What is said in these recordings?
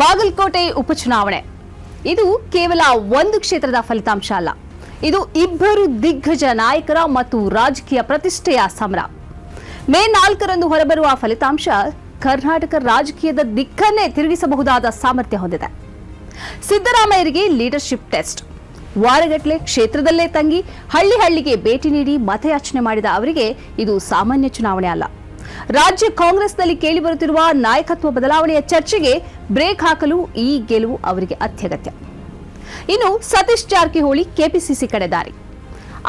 ಬಾಗಲಕೋಟೆ ಉಪಚುನಾವಣೆ ಇದು ಕೇವಲ ಒಂದು ಕ್ಷೇತ್ರದ ಫಲಿತಾಂಶ ಅಲ್ಲ. ಇದು ಇಬ್ಬರು ದಿಗ್ಗಜ ನಾಯಕರ ಮತ್ತು ರಾಜಕೀಯ ಪ್ರತಿಷ್ಠೆಯ ಸಮರ. ಮೇ 4ರಂದು ಹೊರಬರುವ ಫಲಿತಾಂಶ ಕರ್ನಾಟಕ ರಾಜಕೀಯದ ದಿಕ್ಕನ್ನೇ ತಿರುಗಿಸಬಹುದಾದ ಸಾಮರ್ಥ್ಯ ಹೊಂದಿದೆ. ಸಿದ್ದರಾಮಯ್ಯರಿಗೆ ಲೀಡರ್ಶಿಪ್ ಟೆಸ್ಟ್. ವಾರಗಟ್ಟಲೆ ಕ್ಷೇತ್ರದಲ್ಲೇ ತಂಗಿ ಹಳ್ಳಿಗೆ ಭೇಟಿ ನೀಡಿ ಮತಯಾಚನೆ ಮಾಡಿದ ಅವರಿಗೆ ಇದು ಸಾಮಾನ್ಯ ಚುನಾವಣೆ ಅಲ್ಲ. ರಾಜ್ಯ ಕಾಂಗ್ರೆಸ್ನಲ್ಲಿ ಕೇಳಿಬರುತ್ತಿರುವ ನಾಯಕತ್ವ ಬದಲಾವಣೆಯ ಚರ್ಚೆಗೆ ಬ್ರೇಕ್ ಹಾಕಲು ಈ ಗೆಲುವು ಅವರಿಗೆ ಅತ್ಯಗತ್ಯ. ಇನ್ನು ಸತೀಶ್ ಜಾರಕಿಹೊಳಿ ಕೆಪಿಸಿಸಿ ಕಡೆ ದಾರಿ.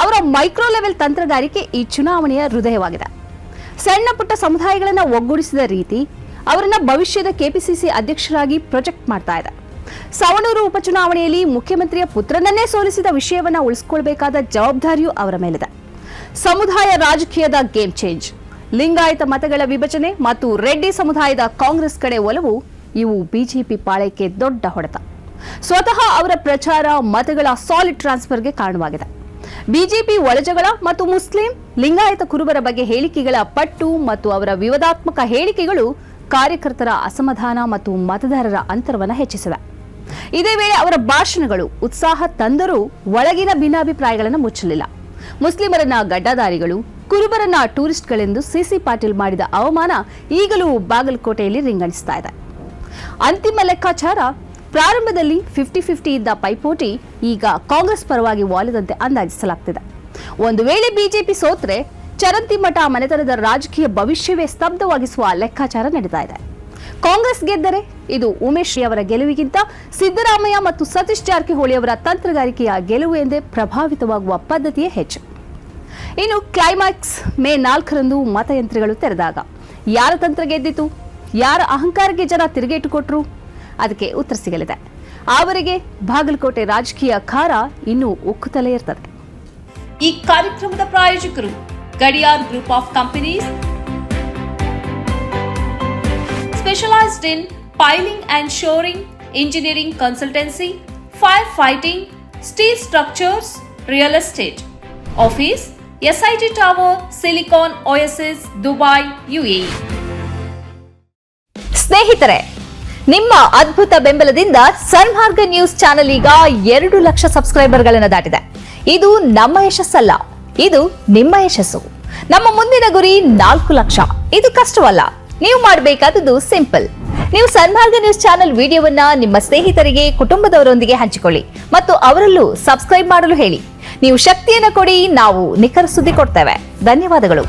ಅವರ ಮೈಕ್ರೋ ಲೆವೆಲ್ ತಂತ್ರಗಾರಿಕೆ ಈ ಚುನಾವಣೆಯ ಹೃದಯವಾಗಿದೆ. ಸಣ್ಣ ಪುಟ್ಟ ಸಮುದಾಯಗಳನ್ನು ಒಗ್ಗೂಡಿಸಿದ ರೀತಿ ಅವರನ್ನ ಭವಿಷ್ಯದ ಕೆಪಿಸಿಸಿ ಅಧ್ಯಕ್ಷರಾಗಿ ಪ್ರೊಜೆಕ್ಟ್ ಮಾಡ್ತಾ ಇದೆ. ಸವಣೂರು ಉಪಚುನಾವಣೆಯಲ್ಲಿ ಮುಖ್ಯಮಂತ್ರಿಯ ಪುತ್ರನನ್ನೇ ಸೋಲಿಸಿದ ವಿಷಯವನ್ನ ಉಳಿಸಿಕೊಳ್ಳಬೇಕಾದ ಜವಾಬ್ದಾರಿಯೂ ಅವರ ಮೇಲಿದೆ. ಸಮುದಾಯ ರಾಜಕೀಯದ ಗೇಮ್ ಚೇಂಜ್. ಲಿಂಗಾಯತ ಮತಗಳ ವಿಭಜನೆ ಮತ್ತು ರೆಡ್ಡಿ ಸಮುದಾಯದ ಕಾಂಗ್ರೆಸ್ ಕಡೆ ಒಲವು ಇವು ಬಿಜೆಪಿ ಪಾಳಯಕ್ಕೆ ದೊಡ್ಡ ಹೊಡೆತ. ಸ್ವತಃ ಅವರ ಪ್ರಚಾರ ಮತಗಳ ಸಾಲಿಡ್ ಟ್ರಾನ್ಸ್ಫರ್ಗೆ ಕಾರಣವಾಗಿದೆ. ಬಿಜೆಪಿ ಒಳಜಗಳ ಮತ್ತು ಮುಸ್ಲಿಂ ಲಿಂಗಾಯತ ಕುರುಬರ ಬಗ್ಗೆ ಹೇಳಿಕೆಗಳ ಪಟ್ಟು ಮತ್ತು ಅವರ ವಿವಾದಾತ್ಮಕ ಹೇಳಿಕೆಗಳು ಕಾರ್ಯಕರ್ತರ ಅಸಮಾಧಾನ ಮತ್ತು ಮತದಾರರ ಅಂತರವನ್ನು ಹೆಚ್ಚಿಸಿವೆ. ಇದೇ ವೇಳೆ ಅವರ ಭಾಷಣಗಳು ಉತ್ಸಾಹ ತಂದರೂ ಒಳಗಿನ ಭಿನ್ನಾಭಿಪ್ರಾಯಗಳನ್ನು ಮುಚ್ಚಲಿಲ್ಲ. ಮುಸ್ಲಿಮರನ್ನ ಗಡ್ಡದಾರಿಗಳು, ಕುರುಬರನ್ನ ಟೂರಿಸ್ಟ್ಗಳೆಂದು ಸಿಸಿ ಪಾಟೀಲ್ ಮಾಡಿದ ಅವಮಾನ ಈಗಲೂ ಬಾಗಲಕೋಟೆಯಲ್ಲಿ ರಿಂಗಣಿಸ್ತಾ ಇದೆ. ಅಂತಿಮ ಲೆಕ್ಕಾಚಾರ ಪ್ರಾರಂಭದಲ್ಲಿ 50-50 ಇದ್ದ ಪೈಪೋಟಿ ಈಗ ಕಾಂಗ್ರೆಸ್ ಪರವಾಗಿ ವಾಲಿದಂತೆ ಅಂದಾಜಿಸಲಾಗ್ತಿದೆ. ಒಂದು ವೇಳೆ ಬಿಜೆಪಿ ಸೋತ್ರೆ ಚರಂತಿಮಠ ಮನೆತನದ ರಾಜಕೀಯ ಭವಿಷ್ಯವೇ ಸ್ತಬ್ಧವಾಗಿಸುವ ಲೆಕ್ಕಾಚಾರ ನಡೀತಾ ಇದೆ. ಕಾಂಗ್ರೆಸ್ ಗೆದ್ದರೆ ಇದು ಉಮೇಶ್ ಅವರ ಗೆಲುವಿಗಿಂತ ಸಿದ್ದರಾಮಯ್ಯ ಮತ್ತು ಸತೀಶ್ ಜಾರಕಿಹೊಳಿ ಅವರ ತಂತ್ರಗಾರಿಕೆಯ ಗೆಲುವು ಎಂದೇ ಪ್ರಭಾವಿತವಾಗುವ ಪದ್ಧತಿಯೇ ಹೆಚ್ಚು. ಇನ್ನು ಕ್ಲೈಮ್ಯಾಕ್ಸ್ ಮೇ 4ರಂದು ಮತಯಂತ್ರಗಳು ತೆರೆದಾಗ ಯಾರ ತಂತ್ರ ಗೆದ್ದಿತು, ಯಾರ ಅಹಂಕಾರಕ್ಕೆ ಜನ ತಿರುಗೇಟು ಕೊಟ್ಟರು, ಅದಕ್ಕೆ ಉತ್ತರ ಸಿಗಲಿದೆ. ಅವರಿಗೆ ಬಾಗಲಕೋಟೆ ರಾಜಕೀಯ ಖಾರ ಇನ್ನೂ ಉಕ್ಕುತ್ತಲೇ ಇರ್ತದೆ. ಈ ಕಾರ್ಯಕ್ರಮದ ಪ್ರಾಯೋಜಕರು Gadiyar group of companies, specialized in piling and shoring, engineering consultancy, firefighting, steel structures, real estate. Office, SIT Tower, Silicon Oasis, Dubai, UAE. ಸ್ನೇಹಿತರೆ, ನಿಮ್ಮ ಅದ್ಭುತ ಬೆಂಬಲದಿಂದ ಸನ್ಮಾರ್ಗ ನ್ಯೂಸ್ ಚಾನೆಲ್ ಈಗ 2 ಲಕ್ಷ ಸಬ್ಸ್ಕ್ರೈಬರ್ಗಳನ್ನು ದಾಟಿದೆ. ಇದು ನಮ್ಮ ಯಶಸ್ಸಲ್ಲ, ಇದು ನಿಮ್ಮ ಯಶಸ್ಸು. ನಮ್ಮ ಮುಂದಿನ ಗುರಿ 4 ಲಕ್ಷ. ಇದು ಕಷ್ಟವಲ್ಲ. ನೀವು ಮಾಡಬೇಕಾದದ್ದು ಸಿಂಪಲ್. ನೀವು ಸನ್ಮಾರ್ಗ ನ್ಯೂಸ್ ಚಾನೆಲ್ ವಿಡಿಯೋವನ್ನ ನಿಮ್ಮ ಸ್ನೇಹಿತರಿಗೆ, ಕುಟುಂಬದವರೊಂದಿಗೆ ಹಂಚಿಕೊಳ್ಳಿ ಮತ್ತು ಅವರಲ್ಲೂ ಸಬ್ಸ್ಕ್ರೈಬ್ ಮಾಡಲು ಹೇಳಿ. ನೀವು ಶಕ್ತಿಯನ್ನು ಕೊಡಿ, ನಾವು ನಿಖರ ಸುದ್ದಿ ಕೊಡ್ತೇವೆ. ಧನ್ಯವಾದಗಳು.